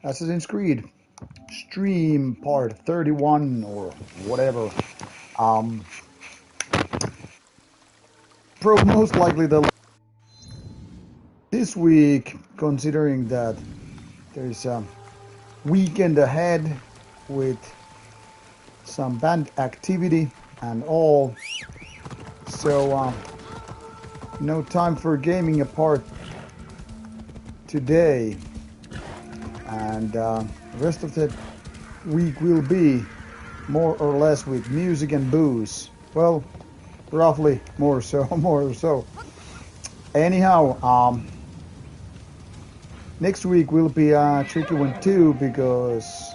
Assassin's Creed stream part 31 or whatever. Um, most likely this week, considering that there's a weekend ahead with some band activity and all, so no time for gaming apart today, and the rest of the week will be more or less with music and booze. Well, roughly more so, more or so. Anyhow, next week will be a tricky one too, because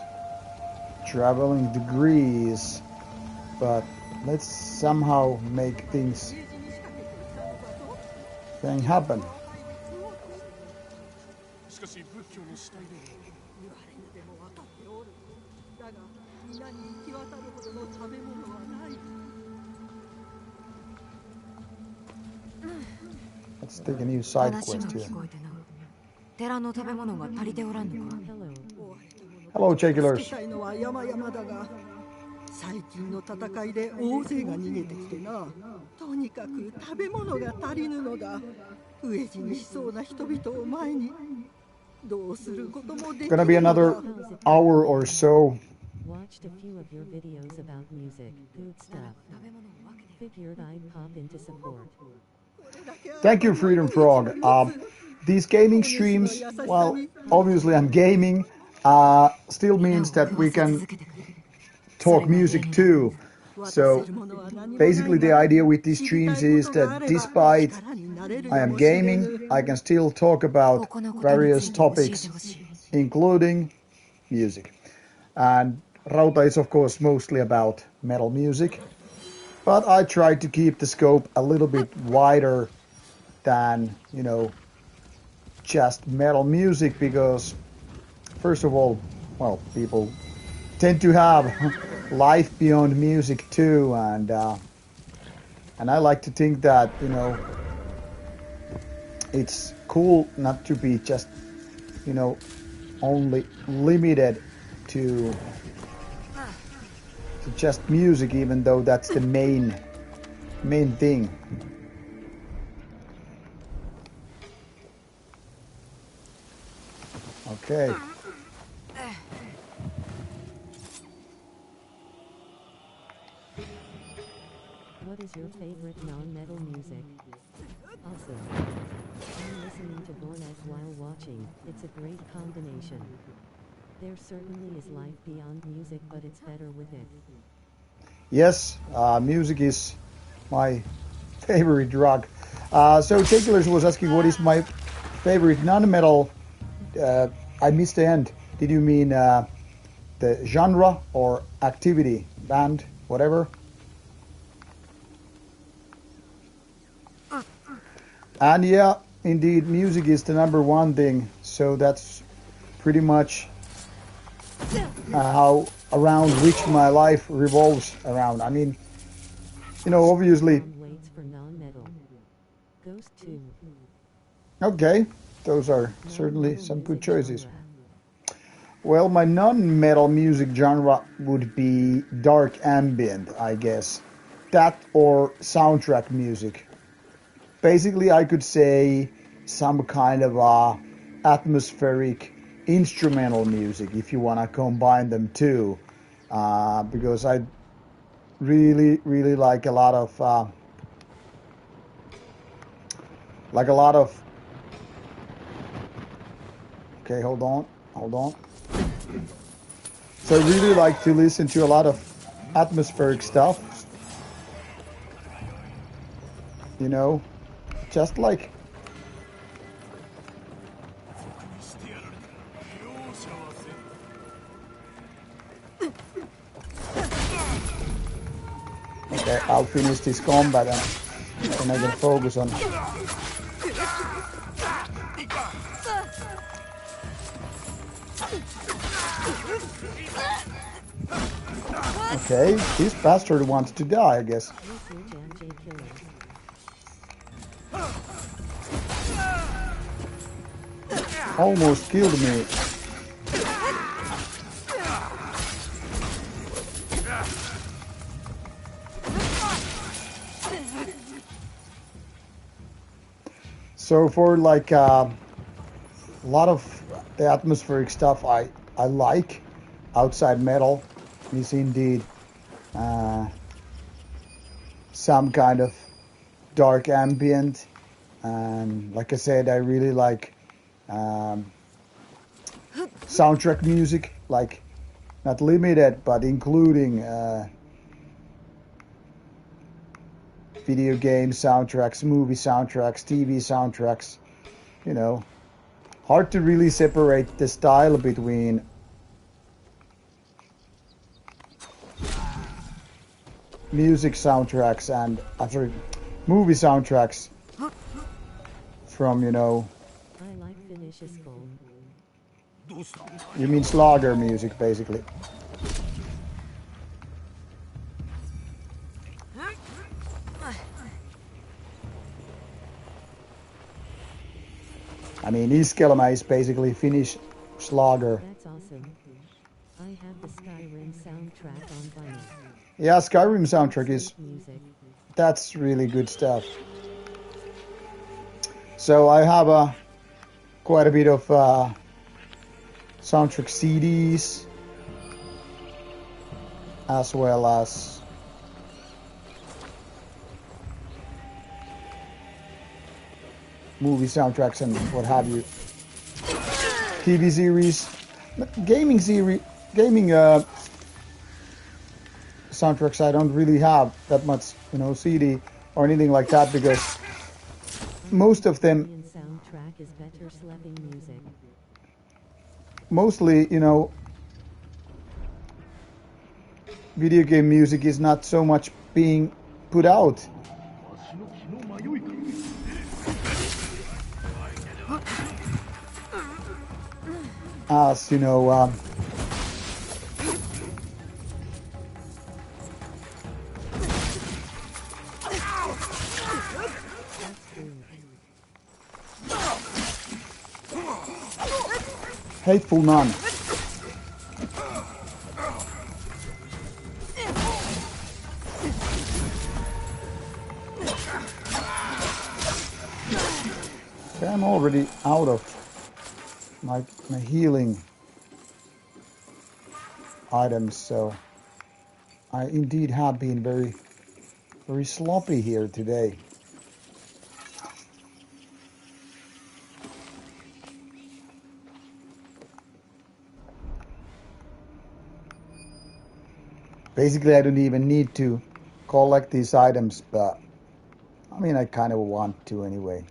traveling to Greece, but let's somehow make things happen. Let's take a new side quest here. Hello, Checkulers. 最近の戦いで大勢が逃げてきてな。とにかく食べ物が足りぬのだ。飢え死にしそうな人々を前にどうすることもできない。 Gonna be another hour or so. Watched a few of your videos about music, good stuff. Figured I'd pop into support. Thank you, Freedom Frog. These gaming streams, well, obviously I'm gaming, still means that we can talk music too. So basically the idea with these streams is that despite I am gaming, I can still talk about various topics, including music. And Rauta is of course mostly about metal music, but I try to keep the scope a little bit wider than, you know, just metal music, because first of all, well, people tend to have life beyond music too, and I like to think that, you know, it's cool not to be just, you know, only limited to just music, even though that's the main thing. Okay. What is your favorite non-metal music? Awesome. I'm listening to Bornas while watching. It's a great combination. There certainly is life beyond music, but it's better with it. Yes, music is my favorite drug. So Checkulers was asking what is my favorite non-metal. I missed the end. Did you mean the genre or activity, band, whatever? And yeah, indeed, music is the number one thing. So that's pretty much how around which my life revolves around. I mean, you know, obviously. Okay, those are certainly some good choices. Well, my non-metal music genre would be dark ambient, I guess. That or soundtrack music. Basically, I could say some kind of atmospheric instrumental music, if you want to combine them too, because I really like a lot of okay, hold on. So I really like to listen to a lot of atmospheric stuff, you know, just like okay, I'll finish this combat and I can focus on. Okay, this bastard wants to die, I guess. Almost killed me. So for like a lot of the atmospheric stuff I like outside metal is indeed uh, some kind of dark ambient, and like I said, I really like um, soundtrack music, like not limited but including video game soundtracks, movie soundtracks, TV soundtracks. You know, hard to really separate the style between music soundtracks and sorry, movie soundtracks from, you know, I like Finnish phone. you mean Slager music basically. I mean, Iskelmä is basically Finnish Slager. That's awesome. I have the Skyrim soundtrack on vinyl. Yeah, Skyrim soundtrack is, Sweet music. that's really good stuff. So I have quite a bit of soundtrack CDs as well as movie soundtracks and what have you. TV series, gaming soundtracks. I don't really have that much, you know, CD or anything like that because most of them, Korean soundtrack is better slapping music. mostly, you know, video game music is not so much being put out. As you know, Hateful Nun. Okay, I'm already out of my healing items, so I indeed have been very sloppy here today. Basically, I don't even need to collect these items, but I mean, I kind of want to anyway.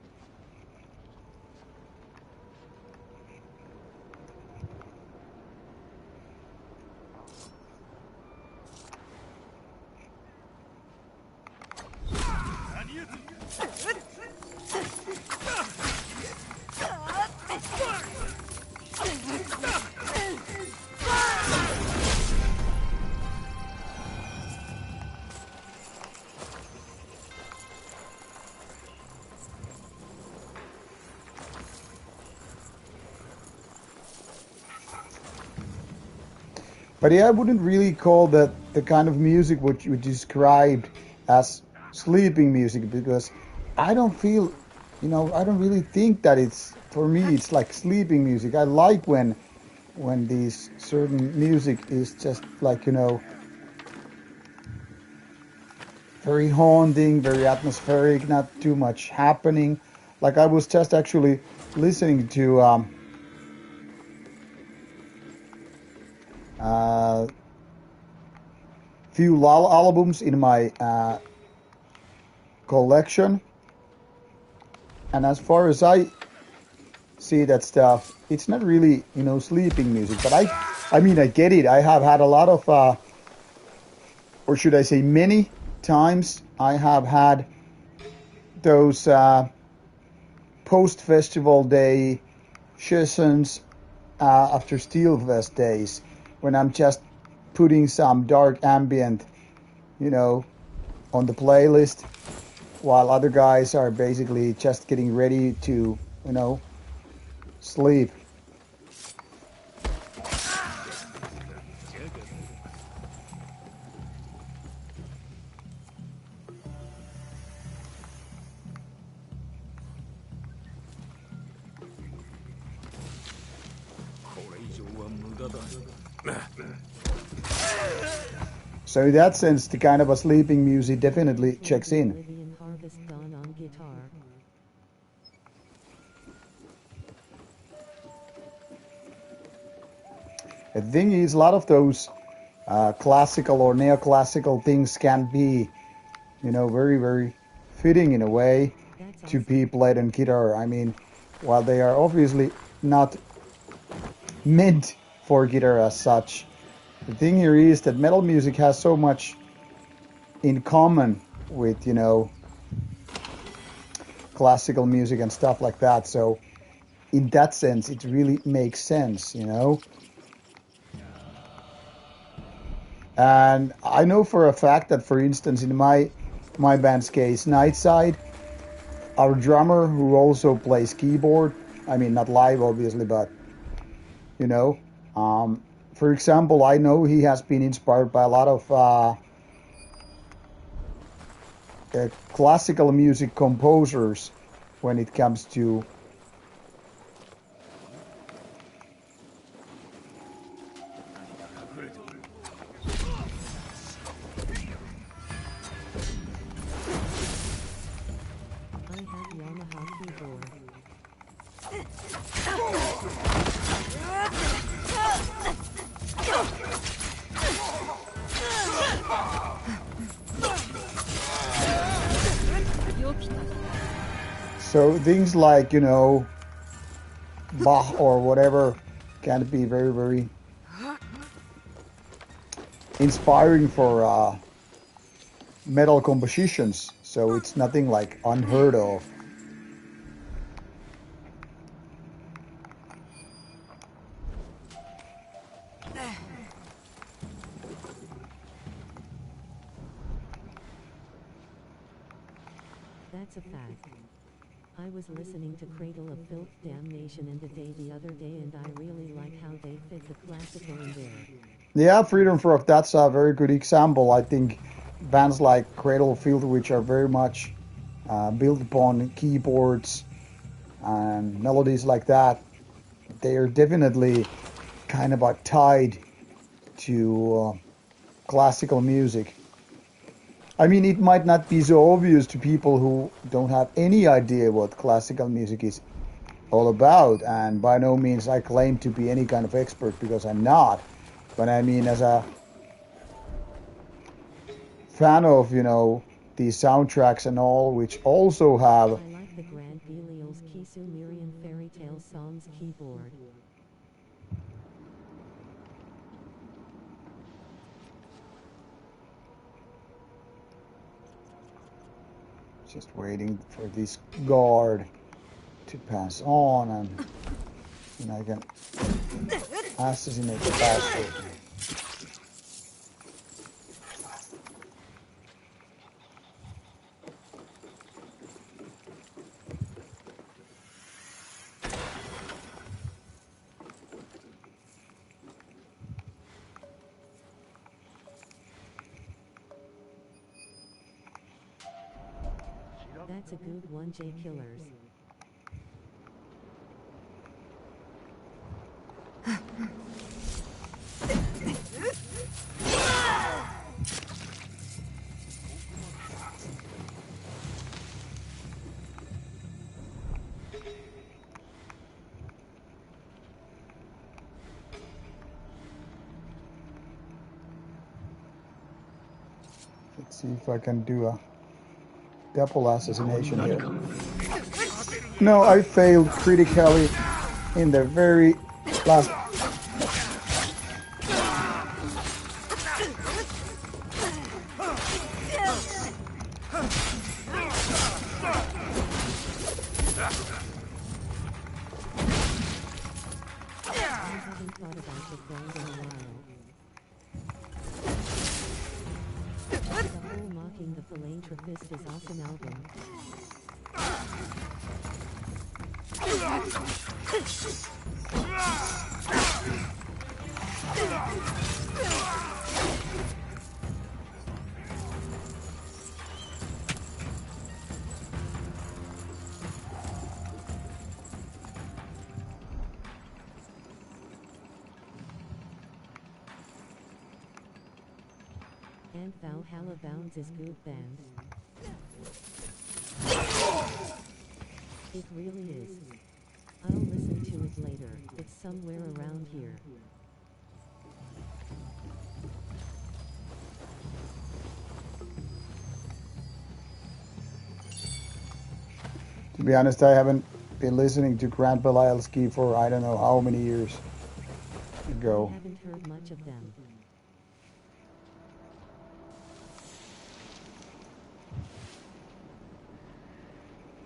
But yeah, I wouldn't really call that the kind of music what you described as sleeping music because I don't feel, you know, I don't really think that it's, for me, it's like sleeping music. I like when these certain music is just like, you know, very haunting, very atmospheric, not too much happening. Like I was just actually listening to few LOL albums in my collection, and as far as I see that stuff, it's not really, you know, sleeping music. But I mean, I get it. I have had a lot of, or should I say, many times I have had those post-festival day sessions after Steelfest days when I'm just putting some dark ambient, you know, on the playlist while other guys are basically just getting ready to, you know, sleep. So in that sense, the kind of a sleeping music definitely checks in. Oblivion Harvest Dawn on guitar. The thing is, a lot of those classical or neoclassical things can be, you know, very, very fitting in a way to be played on guitar. I mean, while they are obviously not meant for guitar as such, the thing here is that metal music has so much in common with, you know, classical music and stuff like that. So in that sense, it really makes sense, you know. And I know for a fact that, for instance, in my band's case, Nightside, our drummer who also plays keyboard, I mean not live obviously, but you know, for example, I know he has been inspired by a lot of classical music composers when it comes to I have Yamaha keyboard. so things like, you know, Bach or whatever can be very, very inspiring for metal compositions. So it's nothing like unheard of. That's a fact. I was listening to Cradle of Filth Damnation and the other day, and I really like how they fit the classical in there. Yeah, Freedom Frog, that's a very good example. I think bands like Cradle of Filth, which are very much built upon keyboards and melodies like that, they are definitely kind of tied to classical music. I mean, it might not be so obvious to people who don't have any idea what classical music is all about, and by no means I claim to be any kind of expert because I'm not. But I mean, as a fan of, you know, these soundtracks and all, which also have. I like the Grand Belial's Key Sumerian fairy tale songs keyboard. Just waiting for this guard to pass on, and I can assassinate the bastard. That's a good one, J Killers. Let's see if I can do a double assassination here. No, I failed critically in the very last. The Philanthropist is awesome album. And Valhalla Bounds is good band. It really is. I'll listen to it later. It's somewhere around here. To be honest, I haven't been listening to Grand Belialski for I don't know how many years ago. I haven't heard much of them.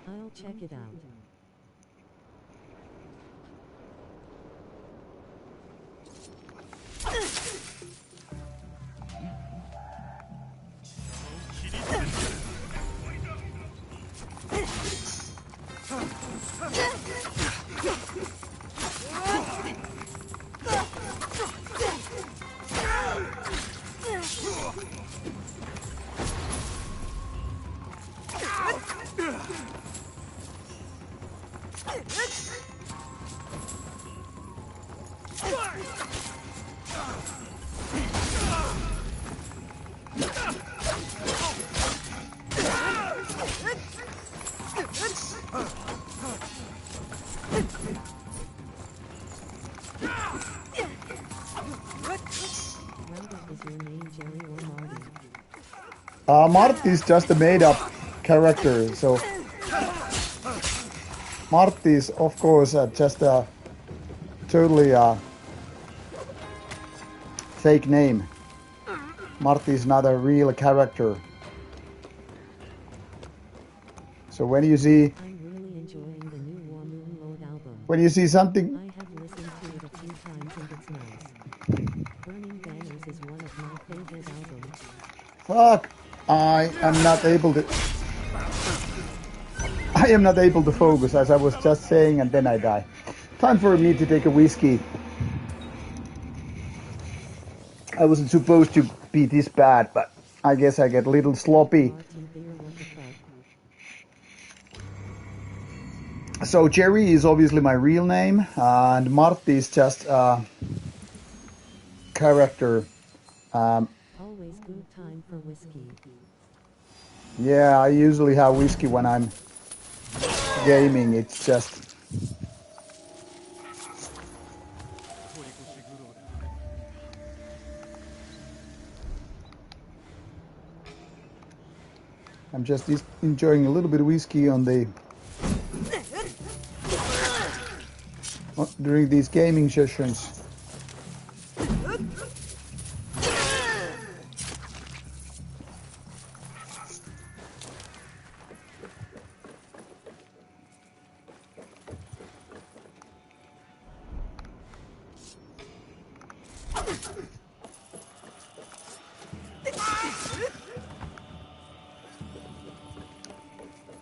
I'll check it out. Rauta, is your name Jerry or Marty? Marty is just a made-up character, so Marty is of course just a totally fake name. Marty is not a real character. So when you see I'm really enjoying the new War Moon Lord album. when you see something, I have listened to it a few times and it's nice. Burning Banners is one of my favorite albums. fuck, I am not able to focus, as I was just saying, and then I die. Time for me to take a whiskey. I wasn't supposed to be this bad, but I guess I get a little sloppy. Marty Beer, what the fuck? So Jerry is obviously my real name, and Marty is just a character. Always good time for whiskey. Yeah, I usually have whiskey when I'm gaming. It's just I'm just enjoying a little bit of whiskey on the during these gaming sessions.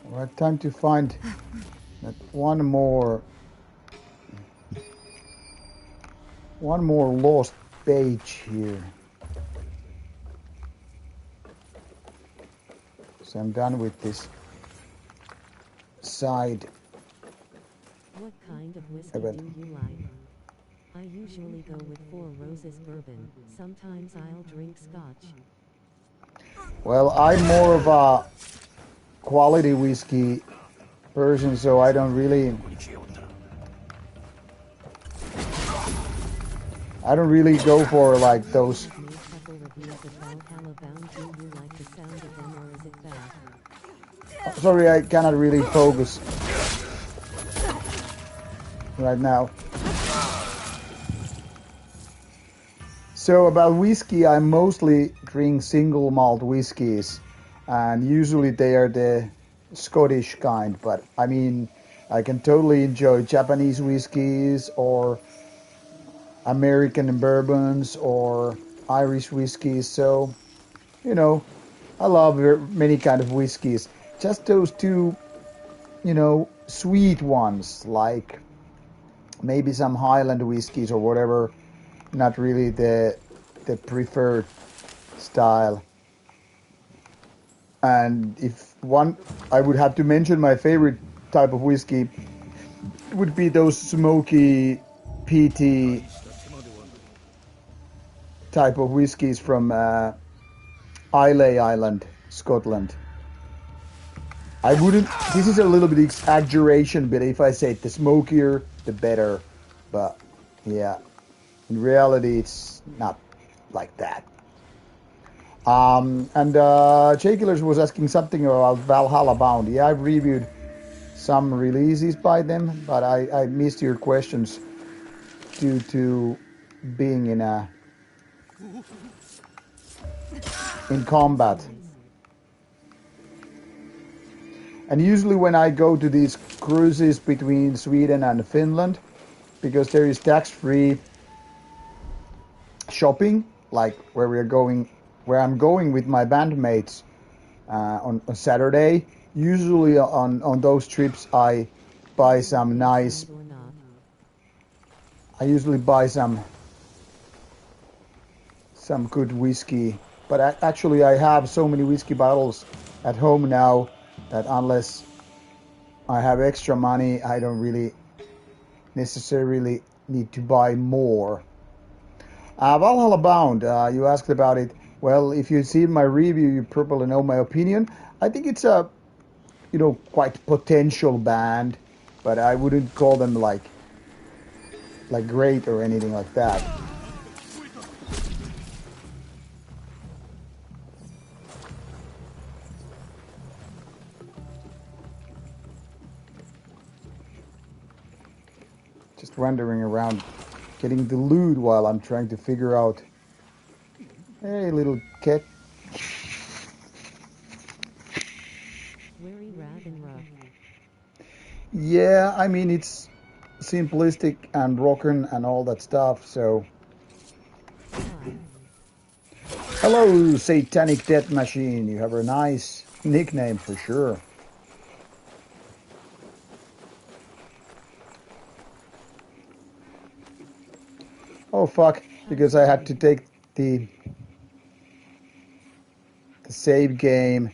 Alright, time to find that one more lost page here. So I'm done with this side. What kind of whiskey Event. do you like? I usually go with 4 Roses bourbon. Sometimes I'll drink scotch. Well, I'm more of a quality whiskey person, so I don't really go for like those. Made a couple reviews of Valhalla Bound. Do you like the sound of them or is it bad? Sorry, I cannot really focus right now. So about whiskey, I mostly drink single malt whiskeys, and usually they are the Scottish kind, but I mean, I can totally enjoy Japanese whiskeys or American bourbons or Irish whiskeys. So, you know, I love many kind of whiskeys. Just those two, sweet ones, like maybe some Highland whiskeys or whatever, not really the preferred style. And if I would have to mention my favorite type of whiskey, it would be those smoky, peaty type of whiskeys from Islay Island, Scotland. I wouldn't. This is a little bit exaggeration, but if I say the smokier, the better. But yeah, in reality, it's not like that. And Jay Killers was asking something about Valhalla Bound. Yeah, I've reviewed some releases by them, but I missed your questions due to being in combat. And usually when I go to these cruises between Sweden and Finland, because there is tax-free shopping, like where I'm going with my bandmates on Saturday. Usually on those trips, I buy some nice. I usually buy some good whiskey, but actually I have so many whiskey bottles at home now that unless I have extra money, I don't really necessarily need to buy more. Valhalla Bound, you asked about it. Well, if you've seen my review, you probably know my opinion. I think it's a, quite potential band, but I wouldn't call them like great or anything like that. Just wandering around, getting the loot while I'm trying to figure out. Hey, little cat. Very rough and rough. Yeah, I mean it's simplistic and broken and all that stuff. So, hello, Satanic Death Machine. You have a nice nickname for sure. Oh fuck! Because I had to take the save game.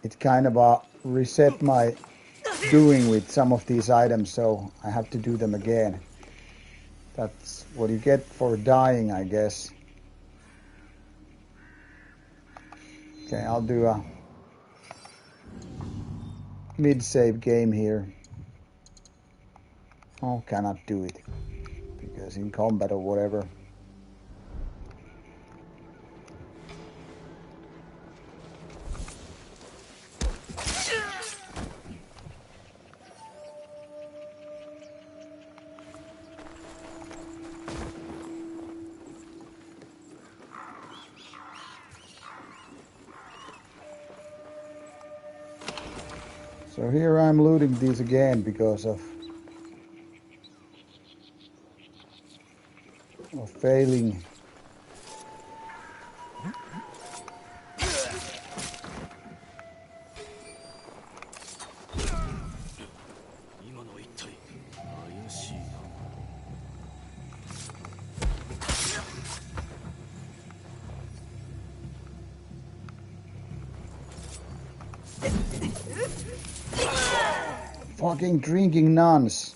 It kind of reset my doing with some of these items, so I have to do them again. That's what you get for dying, I guess. Okay, I'll do a mid-save game here. Oh, cannot do it because in combat or whatever. So here I'm looting these again because of failing. Fucking drinking nuns.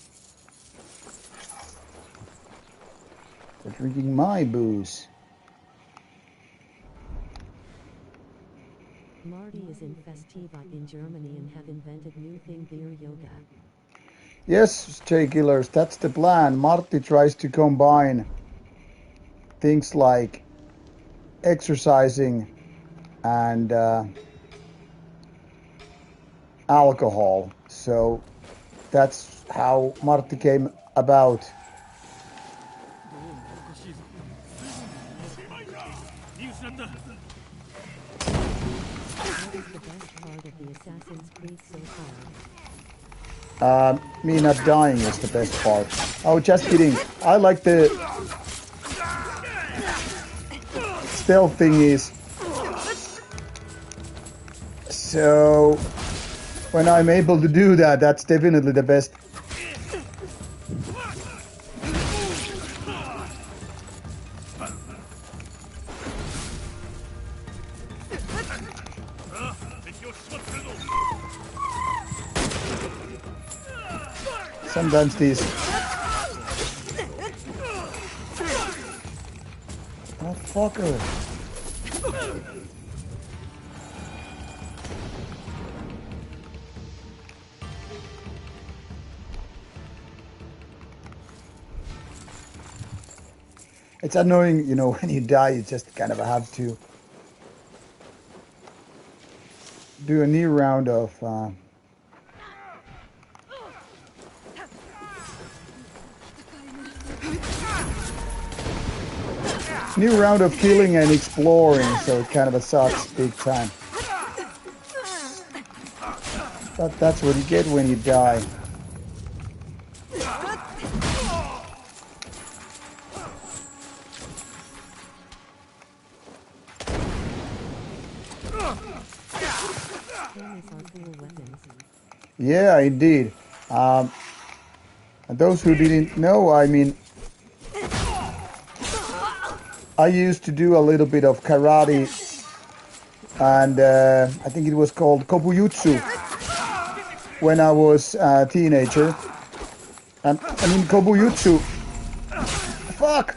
They're drinking my booze. Marty is in Festiva in Germany and have invented new thing beer yoga. Yes, Jay Killers, that's the plan. Marty tries to combine things like exercising and alcohol. So that's how Marty came about. What is the best part of the Assassin's Creed so far? Me not dying is the best part. Oh, just kidding. I like the stealth thingies. So when I'm able to do that, that's definitely the best. Sometimes these... Oh, fucker. It's annoying, you know, when you die, you just kind of have to do a new round of killing and exploring, so it kind of sucks big time. But that's what you get when you die. Yeah, indeed. And those who didn't know, I mean, I used to do a little bit of karate, and I think it was called kopujutsu when I was a teenager. And I mean, kopujutsu. Fuck!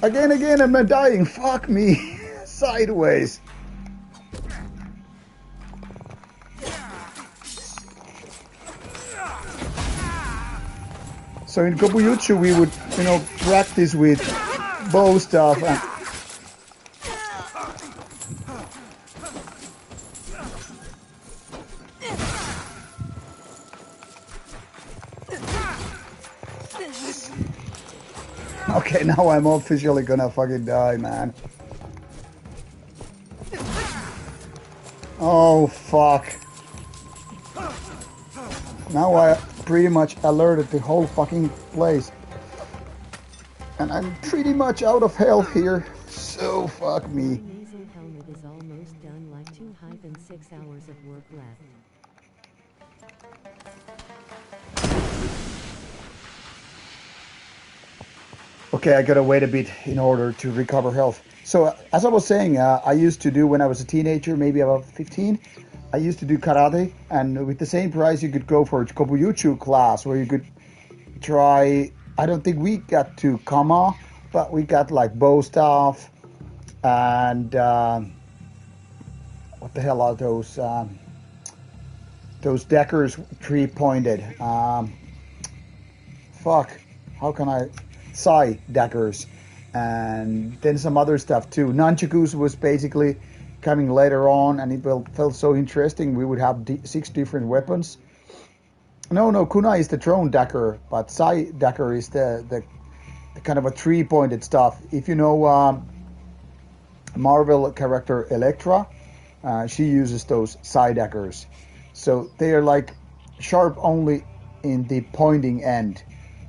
Again, I'm dying. Fuck me. Sideways. So in kopujutsu, we would, you know, practice with bow stuff. And okay, now I'm officially gonna fucking die, man. Oh, fuck. Now I pretty much alerted the whole fucking place. And I'm pretty much out of health here. So fuck me. Nasal helmet is almost done, like 2-6 hours of work left. Okay, I gotta wait a bit in order to recover health. So, as I was saying, I used to do when I was a teenager, maybe about 15, I used to do karate, and with the same price, you could go for a kopujutsu class where you could try. I don't think we got to kama, but we got like bow staff and what the hell are those? Those deckers, 3-pointed. Fuck, how can I? Sai daggers, and then some other stuff too. Nunchakus was basically coming later on, and it felt so interesting. We would have 6 different weapons. No, kunai is the drone dagger, but Sai dagger is the kind of a 3-pointed stuff. If you know Marvel character Elektra, she uses those Sai daggers. So they are like sharp only in the pointing end,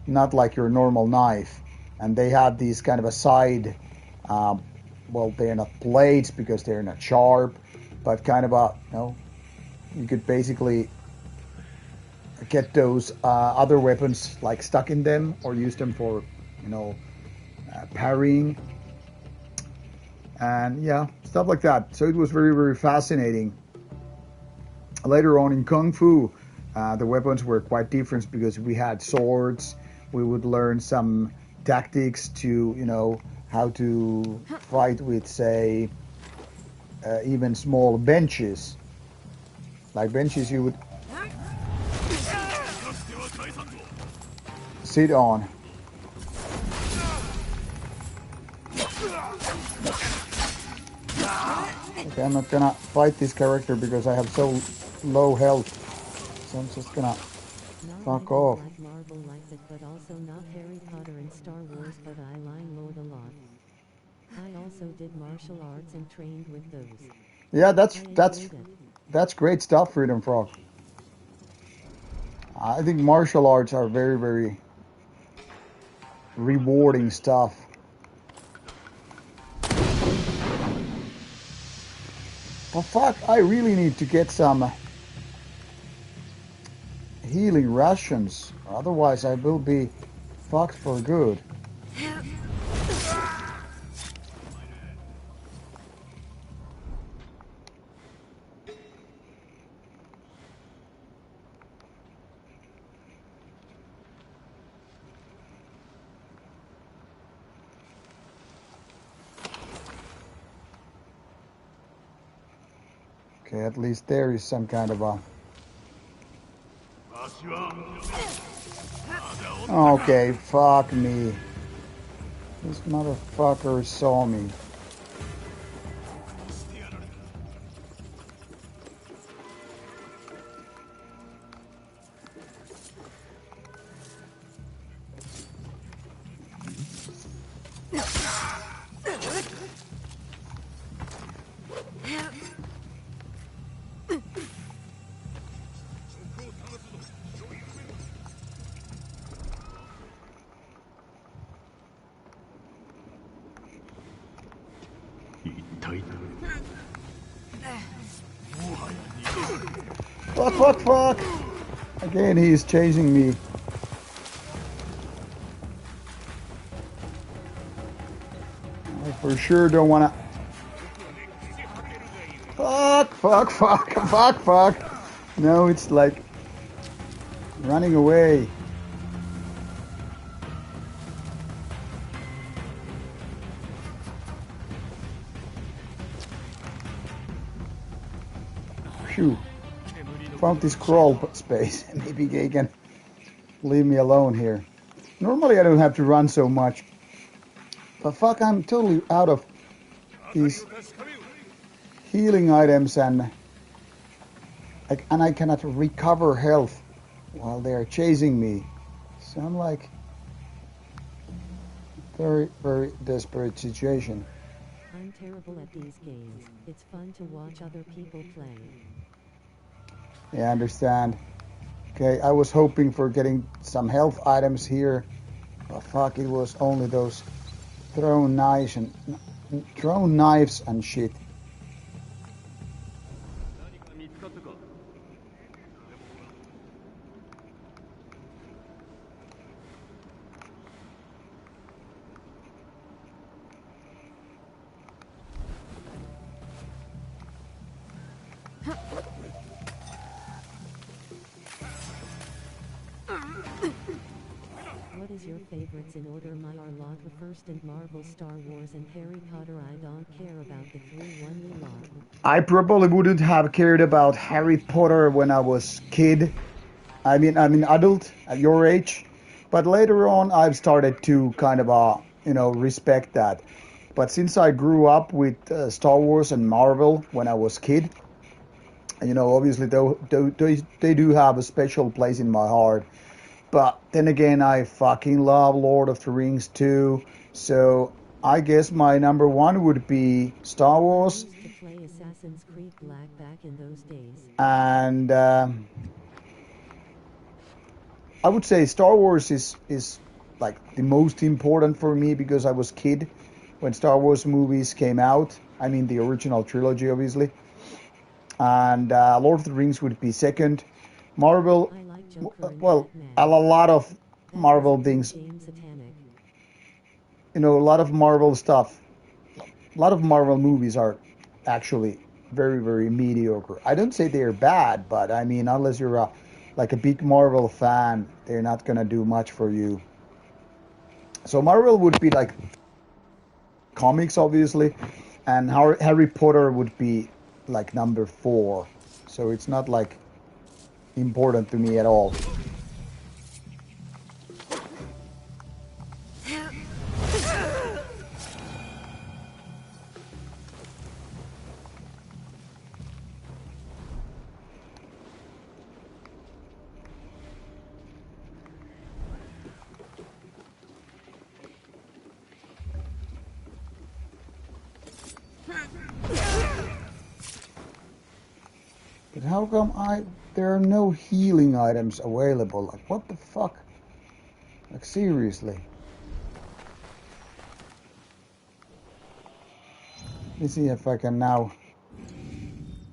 not like your normal knife. And they have these kind of a side, well, they're not blades because they're not sharp, but kind of a, you know, you could basically get those other weapons like stuck in them or use them for, you know, parrying. And yeah, stuff like that. So it was very, very fascinating. Later on in Kung Fu, the weapons were quite different because we had swords. We would learn some tactics to, you know, how to fight with, say, even small benches. Like benches you would sit on. Okay, I'm not gonna fight this character because I have so low health. So I'm just gonna fuck off. Like Marvel likes it, but also not Harry Potter and Star Wars, but I line load a lot. I also did martial arts and trained with those. Yeah, that's great stuff, Freedom Frog. I think martial arts are very, very rewarding stuff. But fuck, I really need to get some healing rations, otherwise I will be fucked for good. Okay, at least there is some kind of a... Okay, fuck me. This motherfucker saw me. Fuck, fuck, fuck! Again, he is chasing me. I for sure don't wanna... Fuck, fuck, fuck, fuck, fuck! No, it's like... running away. Phew. Found this crawl space. Maybe they can leave me alone here. Normally I don't have to run so much. But fuck, I'm totally out of these healing items and I cannot recover health while they are chasing me. So I'm like very, very desperate situation. I'm terrible at these games. It's fun to watch other people play. Yeah, I understand. Okay, I was hoping for getting some health items here. But fuck, it was only those thrown knives and shit. What is your favorites in order? My are Rauta first and Marvel, Star Wars and Harry Potter. I don't care about the 3-1 you lot. I probably wouldn't have cared about Harry Potter when I was kid. I mean adult at your age. But later on I've started to kind of respect that. But since I grew up with Star Wars and Marvel when I was kid, obviously they do have a special place in my heart. But then again, I fucking love Lord of the Rings too. So I guess my number one would be Star Wars. I used to play Assassin's Creed Black back in those days. And I would say Star Wars is like the most important for me because I was a kid when Star Wars movies came out. I mean the original trilogy, obviously. And Lord of the Rings would be second. Marvel, well, a lot of Marvel things, a lot of Marvel stuff, a lot of Marvel movies are actually very, very mediocre. I don't say they're bad, but I mean, unless you're a big Marvel fan, they're not gonna do much for you. So Marvel would be like comics, obviously, and Harry Potter would be like number 4. So it's not like important to me at all. But how come there are no healing items available? Like, what the fuck? Like, seriously. Let me see if I can now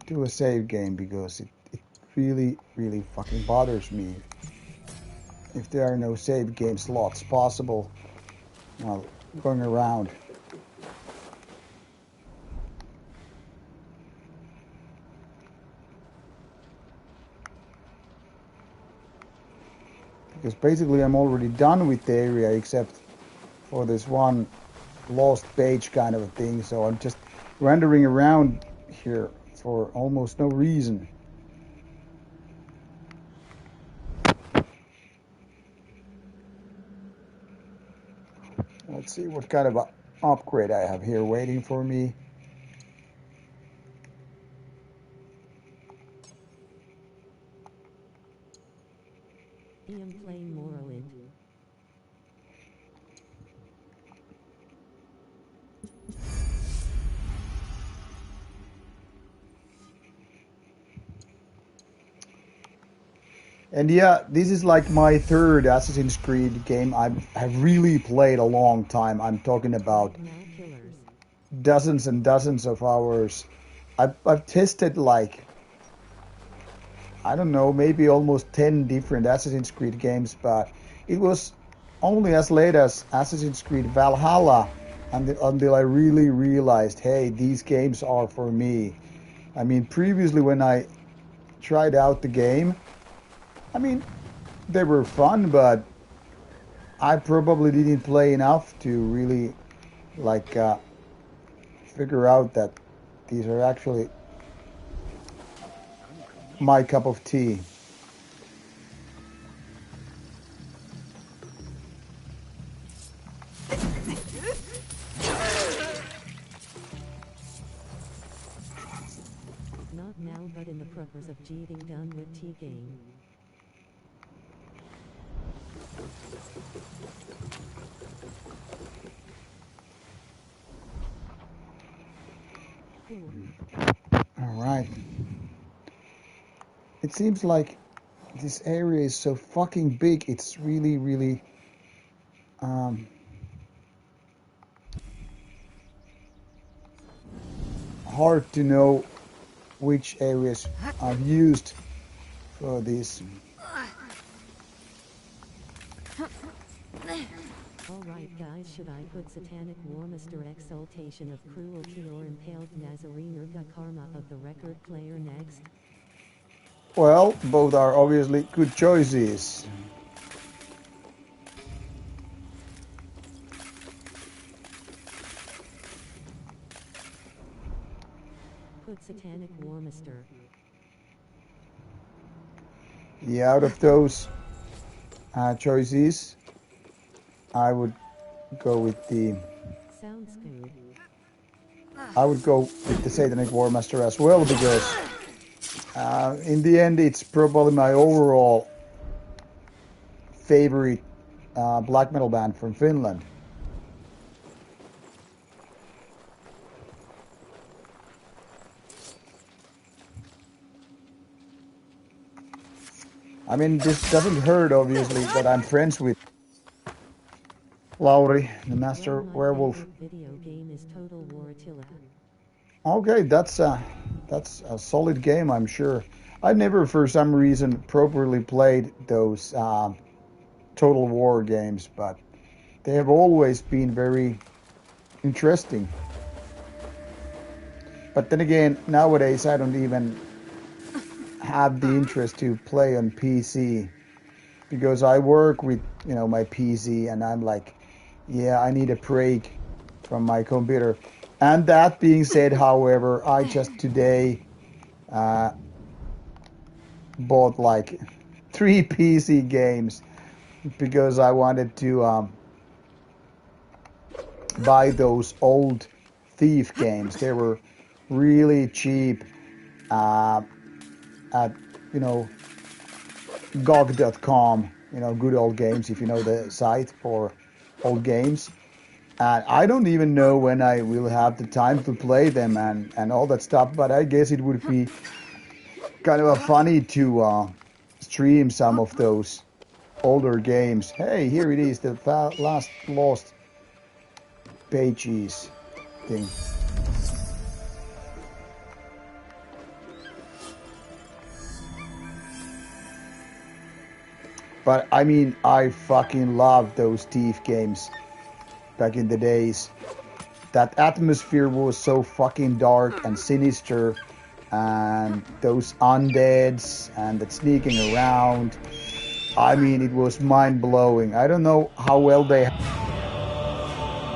do a save game because it really, really fucking bothers me if there are no save game slots possible while going around. Because basically I'm already done with the area except for this one lost page kind of a thing, so I'm just wandering around here for almost no reason. Well, Let's see what kind of a upgrade I have here waiting for me. I am playing Morrowind. And yeah, this is like my third Assassin's Creed game I've really played a long time. I'm talking about Now killers. dozens and dozens of hours. I've tested like, I don't know, maybe almost 10 different Assassin's Creed games, but it was only as late as Assassin's Creed Valhalla until I really realized, hey, these games are for me. I mean, previously when I tried out the game, I mean, they were fun, but I probably didn't play enough to really like figure out that these are actually my cup of tea. Not now, but in the purpose of getting done with tea game. Cool. All right. It seems like this area is so fucking big. It's really, really hard to know which areas I've used for this. Alright guys, should I put Satanic War, Mr. Exaltation of Cruelty, or Impaled Nazarene Urga Karma of the Record Player next? Well, both are obviously good choices. Put Satanic War, Mr. Yeah, out of those choices, I would go with the. Sounds good. I would go with the Satanic War Master as well because in the end it's probably my overall favorite black metal band from Finland. I mean, this doesn't hurt obviously that I'm friends with Lauri, the Master Well, my Werewolf. favorite video game is Total War Attila. Okay, that's a solid game, I'm sure. I've never, for some reason, properly played those Total War games, but they have always been very interesting. But then again, nowadays I don't even have the interest to play on PC because I work with, my PC and I'm like, yeah, I need a break from my computer. And that being said, however, I just today bought like 3 PC games because I wanted to buy those old Thief games. They were really cheap at GOG.com, good old games, if you know the site for old games. And I don't even know when I will have the time to play them and all that stuff, but I guess it would be kind of funny to stream some of those older games. Hey, here it is, the last lost pages thing. But I mean, I fucking love those Thief games back in the days. That atmosphere was so fucking dark and sinister, and those undeads and that sneaking around. I mean, it was mind-blowing. I don't know how well they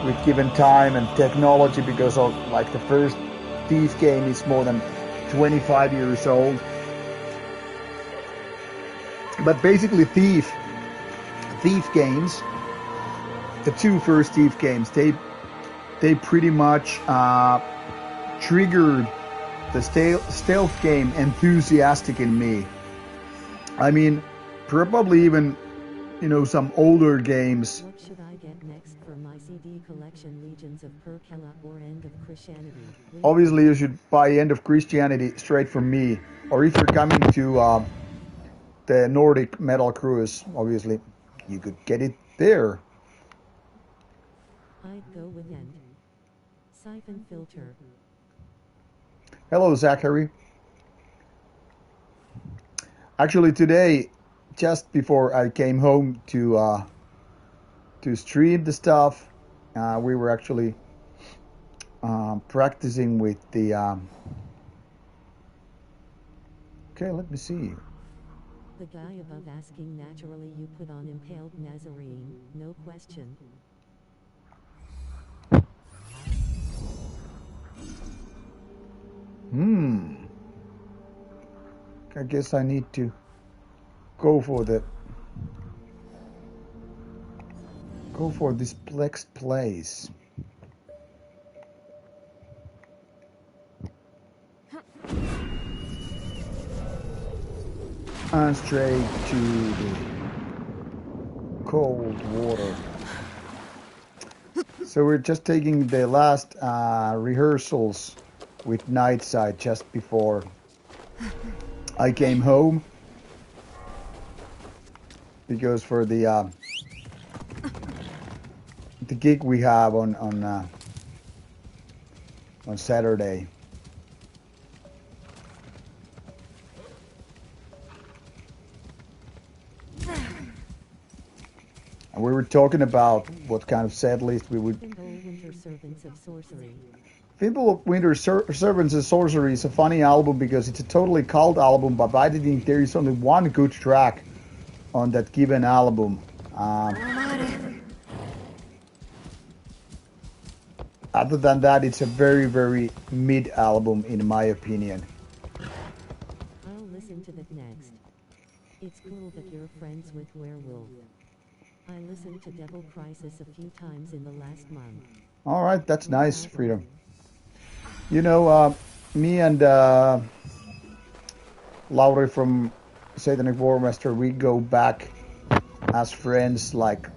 with given time and technology, because of like the first Thief game is more than 25 years old. But basically Thief games, the two first Thief games, they pretty much triggered the stealth game enthusiastic in me. I mean, probably even, you know, some older games. What should I get next for my CD collection? Legions of Perkela or End of Christianity? Obviously, you should buy End of Christianity straight from me. Or if you're coming to the Nordic Metal Cruise, obviously, you could get it there. I'd go with End. Siphon Filter. Hello, Zachary. Actually, today, just before I came home to stream the stuff, we were actually practicing with the. Okay, let me see. The guy above asking, naturally you put on Impaled Nazarene, no question. I guess I need to go for this next place. And straight to the cold water. So we're just taking the last rehearsals with Nightside just before I came home, because for the gig we have on Saturday. And we were talking about what kind of set list we would. Winter Servants of Sorcery. Fable of Winter Servants of Sorcery is a funny album because it's a totally cult album, but I think there is only one good track on that given album. Other than that, it's a very, very mid album in my opinion. I'll listen to that next. It's cool that you're friends with Werewolf. I listened to Devil Crisis a few times in the last month. All right, that's nice, Freedom. You know, me and Lauri from Satanic Warmaster, we go back as friends like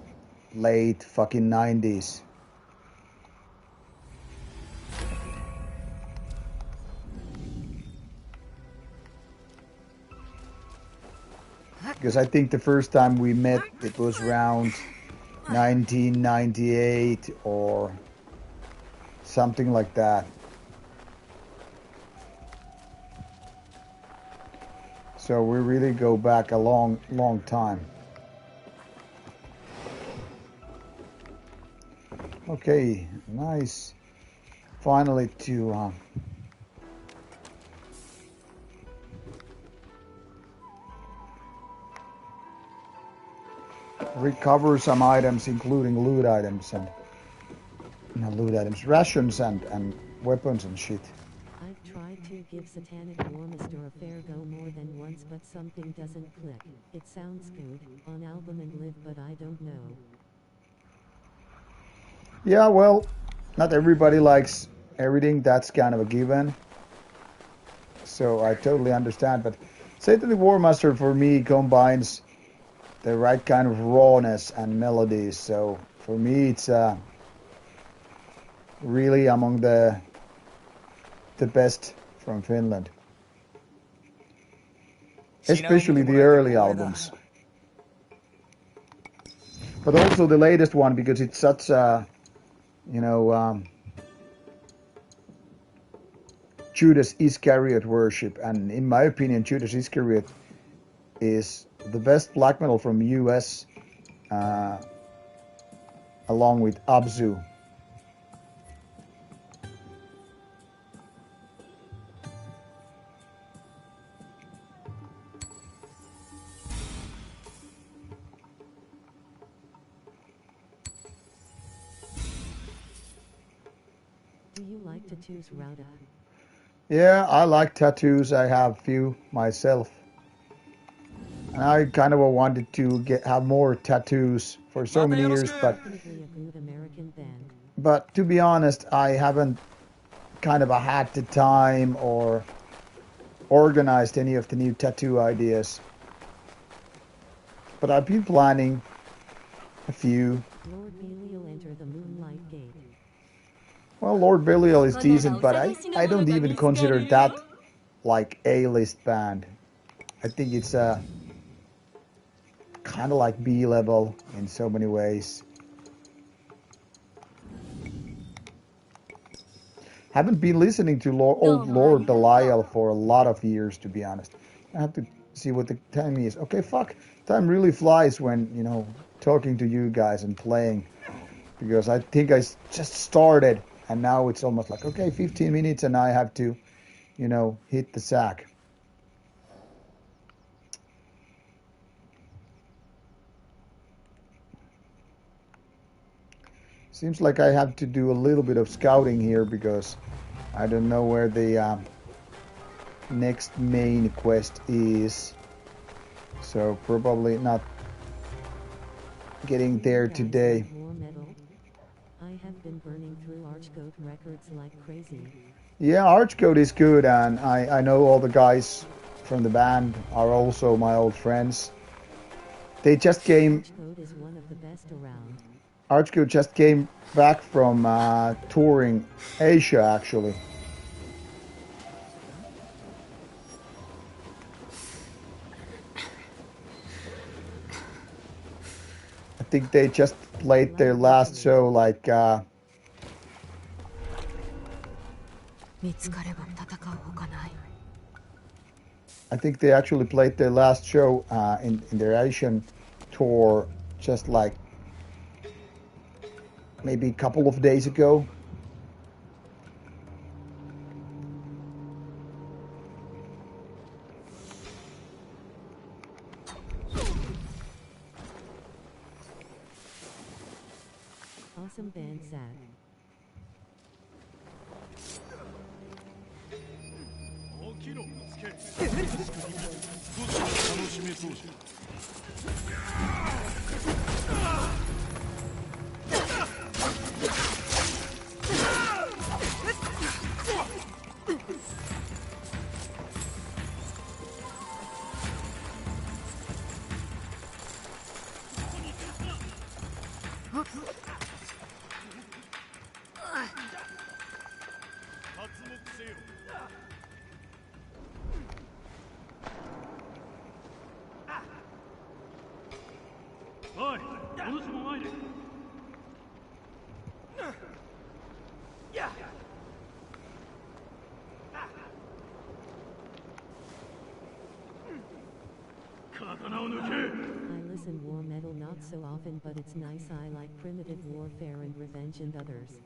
late fucking 90s. Because I think the first time we met, it was around 1998 or something like that. So we really go back a long, long time. Okay, nice. Finally to recover some items, including loot items and rations and weapons and shit. I've tried to give Satanic Warmaster a fair go more than once, but something doesn't click. It sounds good on album and live, but I don't know. Yeah, well, not everybody likes everything. That's kind of a given. So I totally understand. But Satanic Warmaster for me combines the right kind of rawness and melodies. So for me, it's really among the best from Finland, especially the early albums, but also the latest one because it's such a, Judas Iscariot worship, and in my opinion, Judas Iscariot is the best black metal from US, along with Abzu. Do you like tattoos, Rauta? Yeah, I like tattoos. I have few myself. And I kind of wanted to have more tattoos for so many years, Definitely a good American band. but to be honest, I haven't kind of had the time or organized any of the new tattoo ideas. But I've been planning a few. Lord Belial enter the Moonlight Gate. Well, Lord Belial is decent, but I don't even consider that like A-list band. I think it's kind of like B-level in so many ways. Haven't been listening to old Lord Belial for a lot of years, to be honest. I have to see what the time is. Okay, fuck. Time really flies when, you know, talking to you guys and playing. Because I think I just started and now it's almost like, okay, 15 minutes and I have to, you know, hit the sack. Seems like I have to do a little bit of scouting here because I don't know where the next main quest is. So probably not getting there Guys today. like more metal? I have been burning through Archgoat records like crazy. Yeah, Archcode is good, and I know all the guys from the band are also my old friends. They just came. Archgoat is one of the best around. Archcode just came back from touring Asia, actually. I think they just played their last show like. I think they actually played their last show in their Asian tour just like maybe a couple of days ago. Awesome band sad. 起きろつけ少し楽しめそうじゃ おい、お主も前で。刀を抜け。 I listen war metal not so often, but it's nice. I like primitive warfare and revenge and others.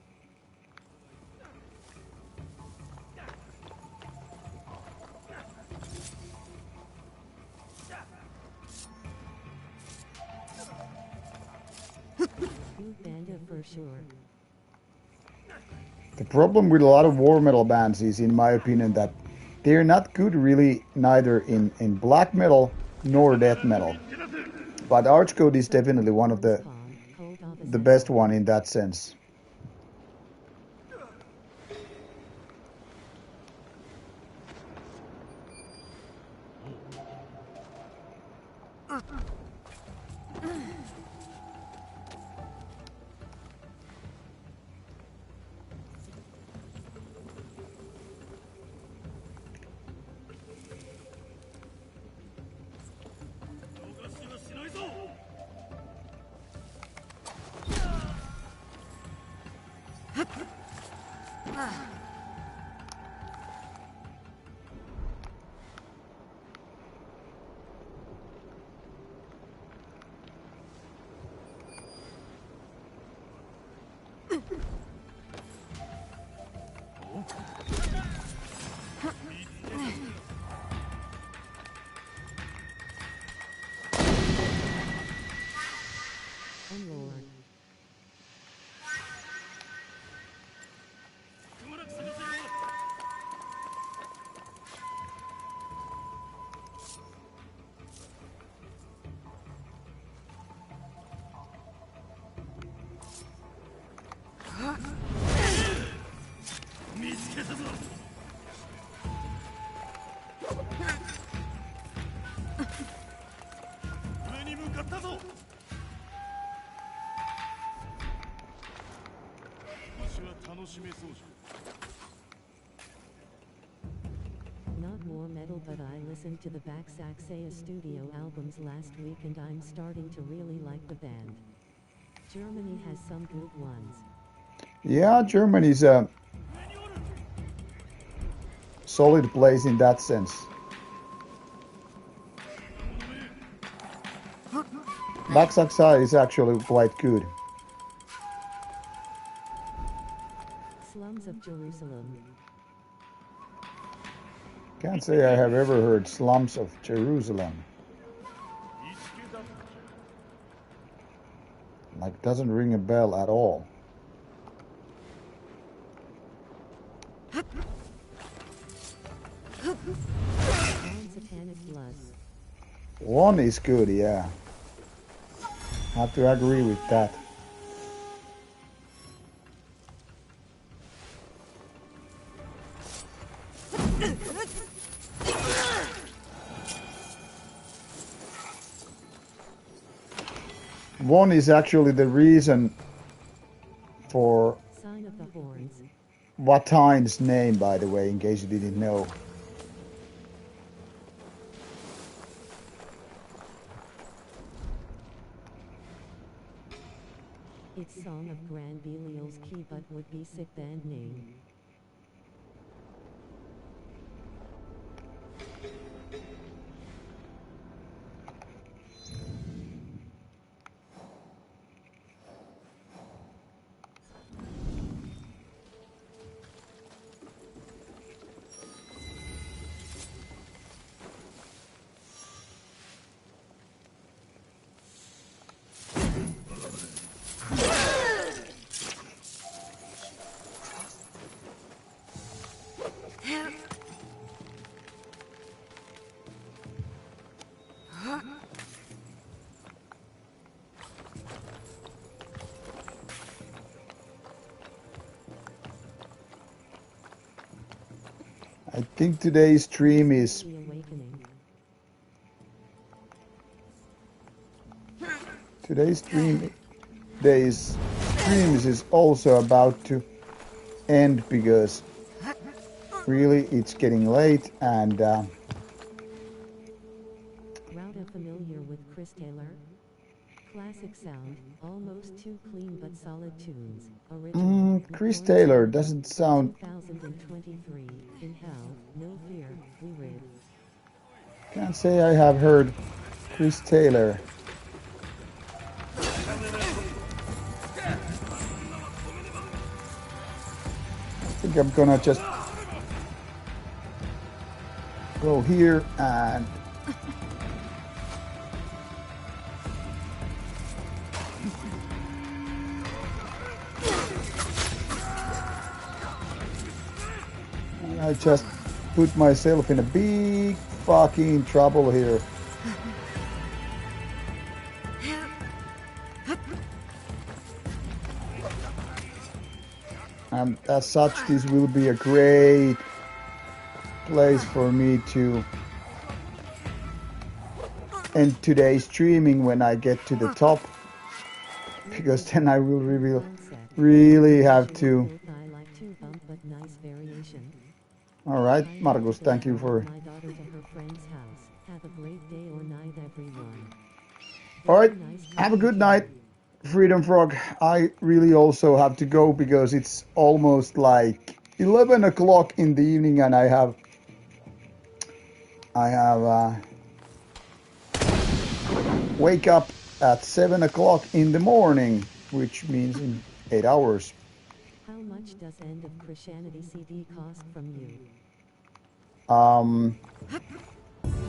Good banda for sure. The problem with a lot of war metal bands is, in my opinion, that they're not good really neither in black metal nor death metal. But Archcode is definitely one of the best one in that sense. And Lord. 上に向かったぞ。星は楽しめそうじゃ。 Not more metal, but I listened to the Back Saxea studio albums last week and I'm starting to really like the band. Germany has some good ones. Yeah, Germany's a solid place in that sense. Back Saxea is actually quite good. Slums of Jerusalem. Can't say I have ever heard Slums of Jerusalem. Like, doesn't ring a bell at all. Satanic Blood. One is good, yeah. Have to agree with that. One is actually the reason for Sign of the Horns. Watain's name, by the way, in case you didn't know. It's Song of Grand Belial's key, but would be sick band name. I think today's stream is The Awakening. today's streams is also about to end because really it's getting late and Rauta familiar with Chris Taylor? Classic sound, almost too clean but solid tunes. Original. Chris recorded Taylor in doesn't sound 2023. In hell, no fear, we rid. can't say I have heard Chris Taylor. I think I'm gonna just go here and I just put myself in a big fucking trouble here. And as such, this will be a great place for me to end today's streaming when I get to the top, because then I will really have to. Alright, Markus, thank you for... Alright, have a good night, Freedom Frog. I really also have to go because it's almost like 11 o'clock in the evening and I have wake up at 7 o'clock in the morning, which means in 8 hours. How much does End of Christianity CD cost from you?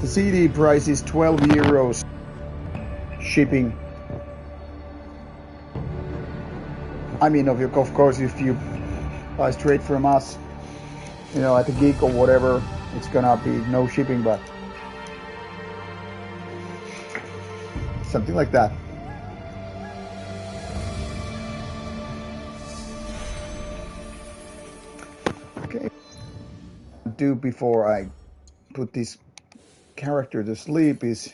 The CD price is 12 euros shipping. I mean, of course, if you buy straight from us, you know, at the gig or whatever, it's gonna be no shipping, but something like that. Okay. do before I put this character to sleep is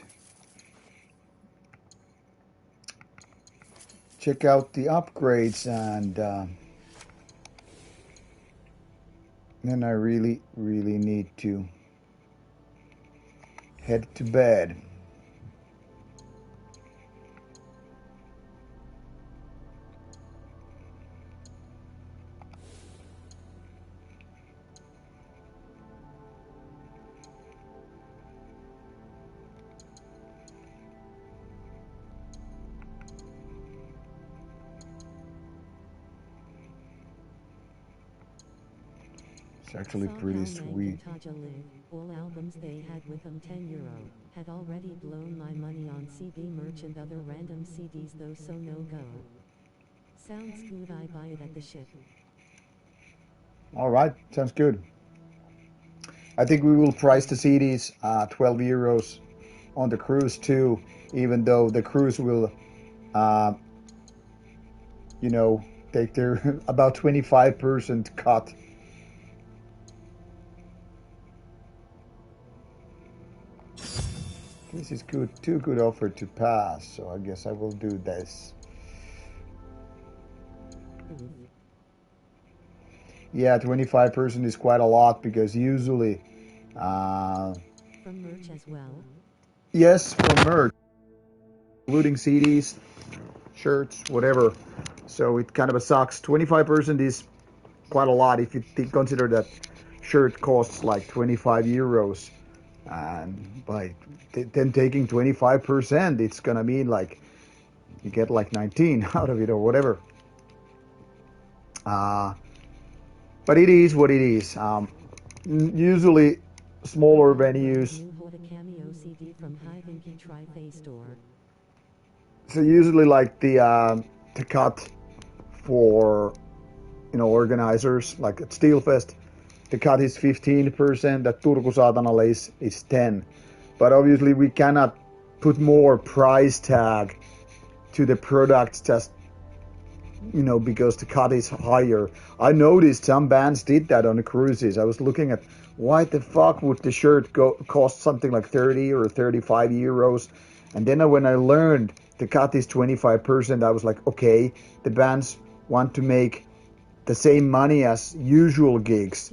check out the upgrades, and then I really need to head to bed. It's actually pretty sweet. All albums they had with them €10. Had already blown my money on CD merch and other random CDs though, so no go. Sounds good, I buy it at the ship. Alright, sounds good. I think we will price the CDs €12 on the cruise too, even though the cruise will take their about 25% cut. This is good, too good offer to pass, so I guess I will do this. Yeah, 25% is quite a lot because usually... from merch as well? Yes, from merch. Including CDs, shirts, whatever. So it kind of sucks. 25% is quite a lot if you consider that shirt costs like €25. And by then taking 25%, it's gonna mean like you get like 19 out of it or whatever. But it is what it is. Usually smaller venues. So usually like the cut for organizers like at Steelfest, the cut is 15%, that Turku Saatanalla is 10%. But obviously we cannot put more price tag to the products just, because the cut is higher. I noticed some bands did that on the cruises. I was looking at why the fuck would the shirt cost something like 30 or 35 euros. And then when I learned the cut is 25%, I was like, okay, the bands want to make the same money as usual gigs.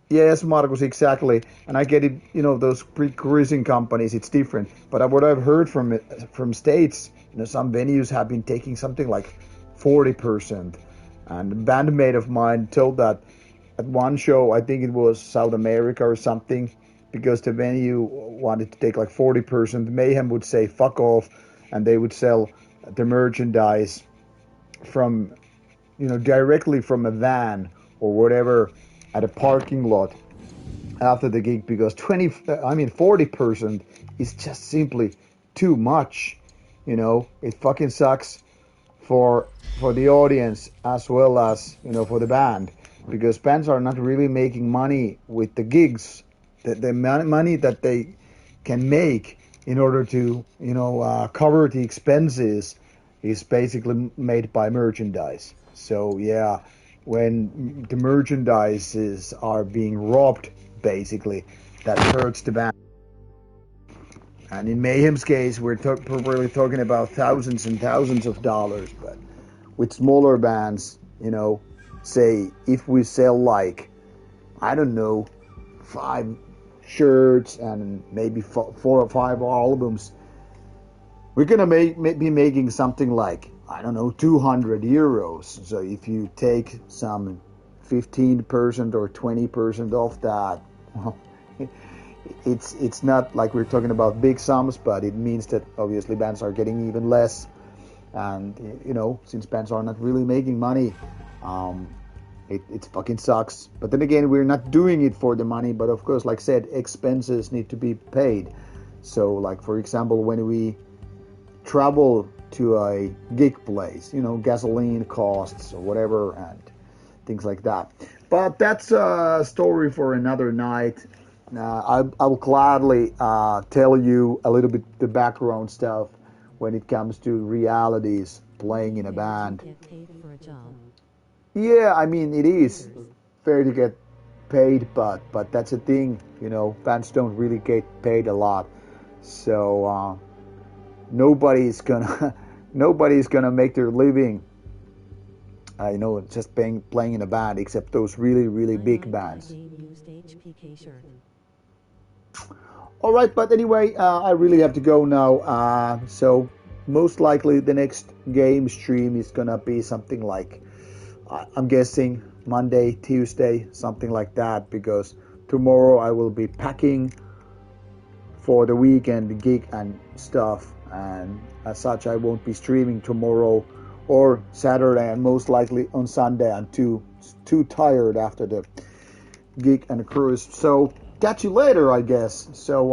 Yes, Markus, exactly. And I get it, those pre-cruising companies, it's different. But what I've heard from States, some venues have been taking something like 40%. And a bandmate of mine told that at one show, I think it was South America or something, because the venue wanted to take like 40%, Mayhem would say fuck off, and they would sell the merchandise from, directly from a van or whatever at a parking lot after the gig, because 40% is just simply too much. It fucking sucks for the audience as well as, for the band, because bands are not really making money with the gigs. The money that they can make in order to, cover the expenses is basically made by merchandise. So yeah, when the merchandises are being robbed, basically, that hurts the band. And in Mayhem's case, we're probably talking about thousands and thousands of dollars. But with smaller bands, say if we sell like, I don't know, 5 shirts and maybe 4 or 5 albums, we're gonna be making something like, I don't know, €200. So if you take some 15% or 20% off that, well, it's not like we're talking about big sums, but it means that obviously bands are getting even less. And since bands are not really making money, it fucking sucks. But then again, we're not doing it for the money, but of course, like I said, expenses need to be paid. So like, for example, when we travel to a gig place, gasoline costs or whatever and things like that. But that's a story for another night. I will gladly tell you a little bit the background stuff when it comes to realities playing in a band. Yeah, I mean it is fair to get paid, but that's the thing, bands don't really get paid a lot, so nobody's gonna nobody's gonna make their living, just playing in a band, except those really really I big like that bands. game used HPK shirt. All right, but anyway, I really have to go now. So most likely the next game stream is gonna be something like, I'm guessing Monday, Tuesday, something like that, because tomorrow I will be packing for the weekend gig and stuff, and as such I won't be streaming tomorrow or Saturday, and most likely on Sunday. I'm too tired after the gig and cruise. So catch you later, I guess. So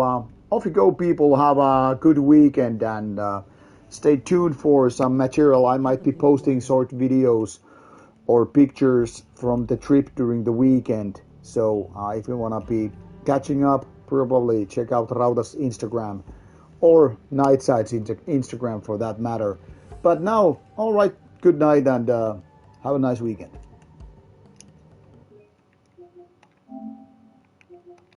off you go, people. Have a good weekend, and stay tuned for some material. I might be posting short videos or pictures from the trip during the weekend. So if you want to be catching up, probably check out Rauta's Instagram or Nightside's Instagram for that matter. But now, all right, good night, and have a nice weekend.